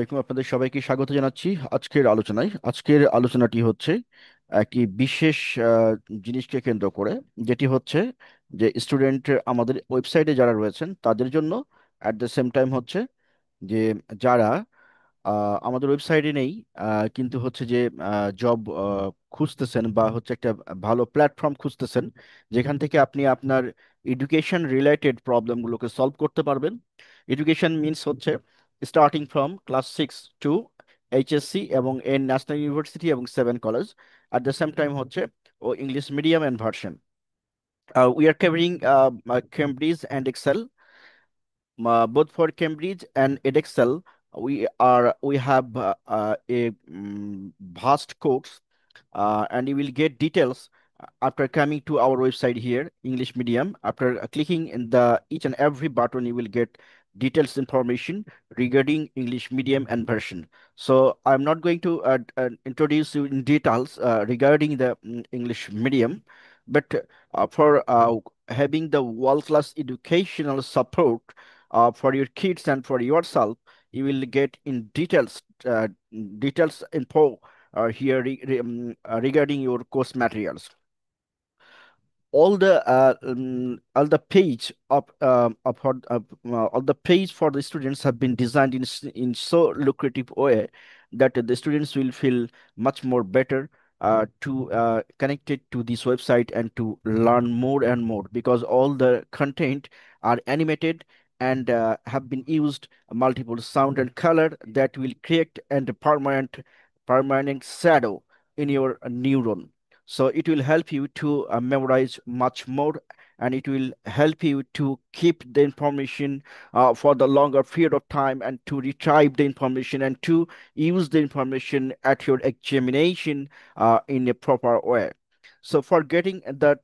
আলাইকুম, আপনাদের সবাইকে স্বাগত জানাচ্ছি আজকের আলোচনাটি হচ্ছে একটি বিশেষ আহ, জিনিসকে কেন্দ্র করে, যেটি হচ্ছে যে স্টুডেন্ট আমাদের ওয়েবসাইটে যারা রয়েছেন তাদের জন্য, অ্যাট দ্য সেম টাইম হচ্ছে যে যারা আমাদের ওয়েবসাইটে নেই, কিন্তু হচ্ছে যে জব খুঁজতেছেন বা হচ্ছে একটা ভালো প্ল্যাটফর্ম খুঁজতেছেন যেখান থেকে আপনি আপনার এডুকেশন রিলেটেড প্রবলেমগুলোকে সলভ করতে পারবেন। এডুকেশন মিনস হচ্ছে starting from class 6 to HSC এবং এন ন্যাশনাল ইউনিভার্সিটি এবং 7 college. At the same time হচ্ছে ও English medium and version. We are covering Cambridge and Excel. Both for Cambridge and Edexcel, we have a vast course, and you will get details after coming to our website here, English Medium. After clicking in the each and every button, you will get details information regarding English Medium and version. So I'm not going to introduce you in details regarding the English Medium, but for having the world-class educational support for your kids and for yourself, you will get in details info regarding your course materials. All the page all the page for the students have been designed in so lucrative way that the students will feel much more better to connect it to this website and to learn more and more, because all the content are animated and have been used multiple sound and color that will create and permanent shadow in your neuron. So it will help you to memorize much more, and it will help you to keep the information for the longer period of time, and to retrieve the information and to use the information at your examination in a proper way. So for getting that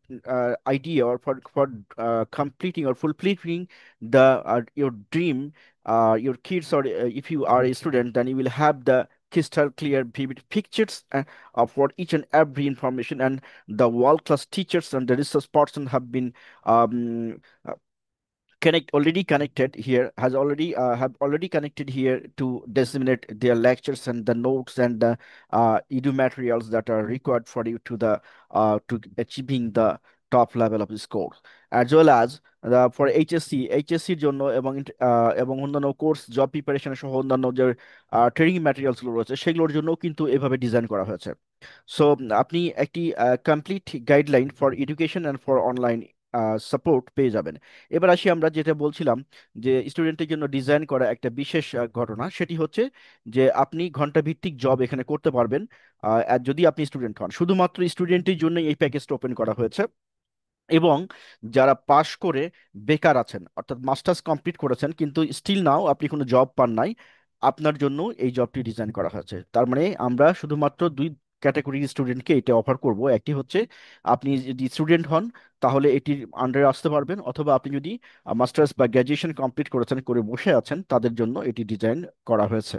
idea, or for completing or fulfilling the your dream, your kids, or if you are a student, then you will have the crystal clear vivid pictures for each and every information, and the world class teachers and the research person um, uh, have already connected here to disseminate their lectures and the notes and the edu materials that are required for you to achieving the top level of scores, as well as for এইচএসসির জন্য এবং অন্যান্য course job preparation সহ অন্যান্য যে training materials গুলো রয়েছে সেগুলোর জন্য কিন্তু এভাবে ডিজাইন করা হয়েছে। সো আপনি একটি complete guideline for education and for online support পেয়ে যাবেন। এবার আসি আমরা যেটা বলছিলাম, যে স্টুডেন্টের জন্য ডিজাইন করা একটা বিশেষ ঘটনা, সেটি হচ্ছে যে আপনি ঘন্টা ভিত্তিক জব এখানে করতে পারবেন আর যদি আপনি স্টুডেন্ট হন। শুধুমাত্র স্টুডেন্টের জন্য এই প্যাকেজটা ওপেন করা হয়েছে, এবং যারা পাশ করে বেকার আছেন, অর্থাৎ মাস্টার্স কমপ্লিট করেছেন কিন্তু স্টিল নাও আপনি কোনো জব পান নাই, আপনার জন্য এই জবটি ডিজাইন করা হয়েছে। তার মানে আমরা শুধুমাত্র দুই ক্যাটাগরির স্টুডেন্টকে এটা অফার করব। একটি হচ্ছে আপনি যদি স্টুডেন্ট হন তাহলে এটির আন্ডারে আসতে পারবেন, অথবা আপনি যদি মাস্টার্স বা গ্র্যাজুয়েশন কমপ্লিট করেছেন করে বসে আছেন, তাদের জন্য এটি ডিজাইন করা হয়েছে।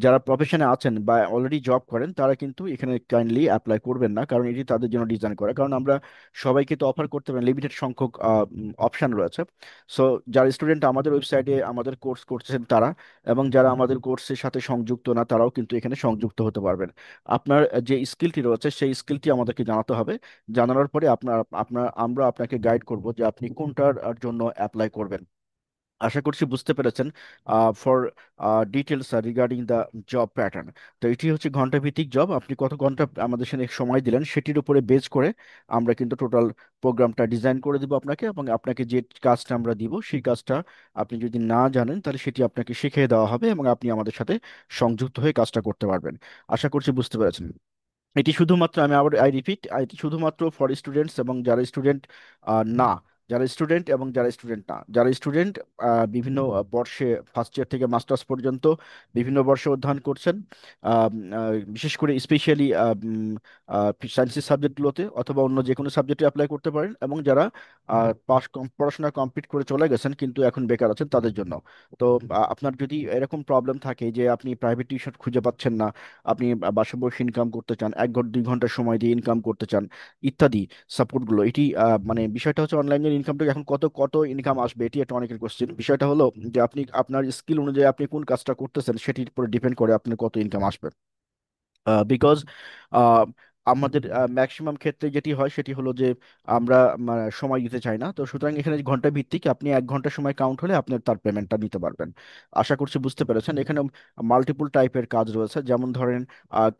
যারা প্রফেশনে আছেন বা অলরেডি জব করেন তারা কিন্তু এখানে কাইন্ডলি অ্যাপ্লাই করবেন না, কারণ এটি তাদের জন্য ডিজাইন করা, কারণ আমরা সবাইকে তো অফার করতে পারি, লিমিটেড সংখ্যক অপশন রয়েছে। সো যারা স্টুডেন্ট আমাদের ওয়েবসাইটে আমাদের কোর্স করছেন তারা, এবং যারা আমাদের কোর্সের সাথে সংযুক্ত না তারাও কিন্তু এখানে সংযুক্ত হতে পারবেন। আপনার যে স্কিলটি রয়েছে সেই স্কিলটি আমাদেরকে জানাতে হবে। জানানোর পরে আমরা আপনাকে গাইড করব যে আপনি কোনটার জন্য অ্যাপ্লাই করবেন। আশা করছি বুঝতে পেরেছেন। For details regarding the job pattern, তো এটি হচ্ছে ঘন্টা ভিত্তিক জব। আপনি কত ঘন্টা আমাদের সাথে সময় দিলেন সেটির উপরে বেস করে আমরা কিন্তু টোটাল প্রোগ্রামটা ডিজাইন করে দিব আপনাকে, এবং আপনাকে যে কাজটা আমরা দিব সেই কাজটা আপনি যদি না জানেন তাহলে সেটি আপনাকে শিখিয়ে দেওয়া হবে, এবং আপনি আমাদের সাথে সংযুক্ত হয়ে কাজটা করতে পারবেন। আশা করছি বুঝতে পেরেছেন। এটি শুধুমাত্র, আমি আবার রিপিট, এটি শুধুমাত্র ফর স্টুডেন্টস এবং যারা স্টুডেন্ট না, যারা স্টুডেন্ট এবং যারা স্টুডেন্ট না, যারা স্টুডেন্ট বিভিন্ন বর্ষে ফার্স্ট ইয়ার থেকে মাস্টার্স পর্যন্ত বিভিন্ন বর্ষে অধ্যয়ন করছেন, বিশেষ করে স্পেশালি সায়েন্সের সাবজেক্টগুলোতে অথবা অন্য যে কোনো সাবজেক্টে অ্যাপ্লাই করতে পারেন, এবং যারা পড়াশোনা কমপ্লিট করে চলে গেছেন কিন্তু এখন বেকার আছেন তাদের জন্য। তো আপনার যদি এরকম প্রবলেম থাকে যে আপনি প্রাইভেট টিউশন খুঁজে পাচ্ছেন না, আপনি বাসা বসে ইনকাম করতে চান, 1 ঘন্টা 2 ঘন্টা সময় দিয়ে ইনকাম করতে চান, ইত্যাদি সাপোর্টগুলো, এটি মানে বিষয়টা হচ্ছে অনলাইনের ইনকামটা এখন কত কত ইনকাম আসবে, এটি একটা অনেকের কোশ্চেন। বিষয়টা হলো যে আপনি আপনার স্কিল অনুযায়ী আপনি কোন কাজটা করতেছেন সেটির উপর ডিপেন্ড করে আপনার কত ইনকাম আসবে। বিকজ আমাদের ম্যাক্সিমাম ক্ষেত্রে যেটি হয় সেটি হলো যে আমরা সময় দিতে চাই না। তো সুতরাং এখানে ঘন্টা ভিত্তিক আপনি 1 ঘন্টা সময় কাউন্ট হলে আপনি তার পেমেন্টটা নিতে পারবেন। আশা করছি বুঝতে পেরেছেন। এখানে মাল্টিপল টাইপের কাজ রয়েছে, যেমন ধরেন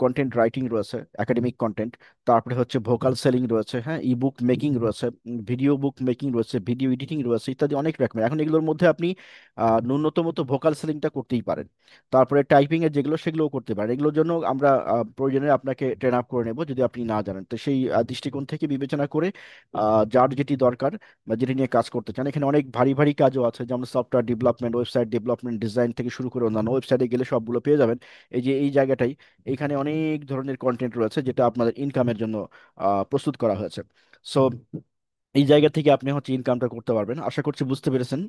কন্টেন্ট রাইটিং রয়েছে, একাডেমিক কন্টেন্ট, তারপরে হচ্ছে ভোকাল সেলিং রয়েছে, হ্যাঁ, ই বুক মেকিং রয়েছে, ভিডিও বুক মেকিং রয়েছে, ভিডিও এডিটিং রয়েছে, ইত্যাদি অনেক রকমের। এখন এগুলোর মধ্যে আপনি ন্যূনতম তো ভোকাল সেলিংটা করতেই পারেন। তারপরে টাইপিং এর যেগুলো সেগুলোও করতে পারেন। এগুলোর জন্য আমরা প্রয়োজনে আপনাকে ট্রেন আপ করে নেব যদি আপনি না জানেন। তো সেই দৃষ্টিকোণ থেকে বিবেচনা করে যার যেটি দরকার বা যেটি নিয়ে কাজ করতে চান, এখানে অনেক ভারী ভারী কাজও আছে, যেমন software development, website development, design থেকে শুরু করে অন্যান্য। ওয়েবসাইটে গেলে সবগুলো পেয়ে যাবেন। এই যে এই জায়গাটাই, এখানে অনেক ধরনের কন্টেন্ট রয়েছে যেটা আপনাদের ইনকামের জন্য প্রস্তুত করা হয়েছে। সো এই জায়গা থেকে আপনি হচ্ছে ইনকামটা করতে পারবেন। আশা করছি বুঝতে পেরেছেন।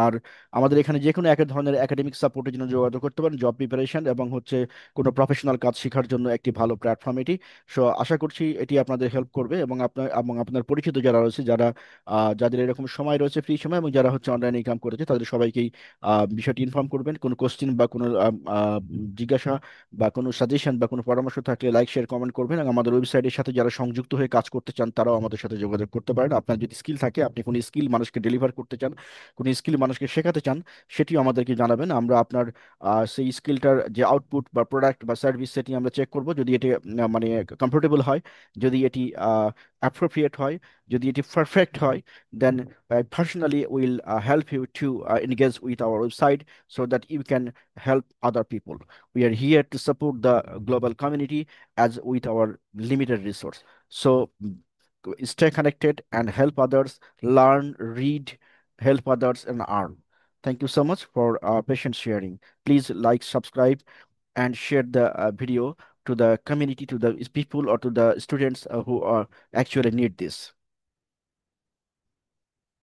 আর আমাদের এখানে যে কোনো এক ধরনের একাডেমিক সাপোর্টের জন্য যোগাযোগ করতে পারেন, জব প্রিপারেশন এবং হচ্ছে কোনো প্রফেশনাল কাজ শেখার জন্য একটি ভালো প্ল্যাটফর্ম এটি। সো আশা করছি এটি আপনাদের হেল্প করবে, এবং আপনার পরিচিত যারা রয়েছে, যাদের এরকম সময় রয়েছে, ফ্রি সময়, এবং যারা হচ্ছে অনলাইনে ইনকাম করেছে, তাদের সবাইকেই বিষয়টি ইনফর্ম করবেন। কোনো কোশ্চিন বা কোনো জিজ্ঞাসা বা কোনো সাজেশন বা কোনো পরামর্শ থাকলে লাইক, শেয়ার, কমেন্ট করবেন। এবং আমাদের ওয়েবসাইটের সাথে যারা সংযুক্ত হয়ে কাজ করতে চান তারাও আমাদের সাথে যোগাযোগ করতে পারেন। আপনার যদি স্কিল থাকে, আপনি কোনো স্কিল মানুষকে ডেলিভার করতে চান, কোনো স্কিল মানুষকে শেখাতে চান, সেটিও আমাদেরকে জানাবেন। আমরা আপনার সেই স্কিলটার যে আউটপুট বা প্রোডাক্ট বা সার্ভিস, সেটি আমরা চেক করব। যদি এটি মানে কমফোর্টেবল হয়, যদি এটি অ্যাপ্রোপ্রিয়েট হয়, যদি এটি পারফেক্ট হয়, দেন personally will help you to engage with our website so that you can help other people. We are here to support the global community as with our limited resource. So stay connected and help others learn, read, help others, and earn. Thank you so much for patient sharing. Please like, subscribe, and share the video to the community, to the people, or to the students who actually need this.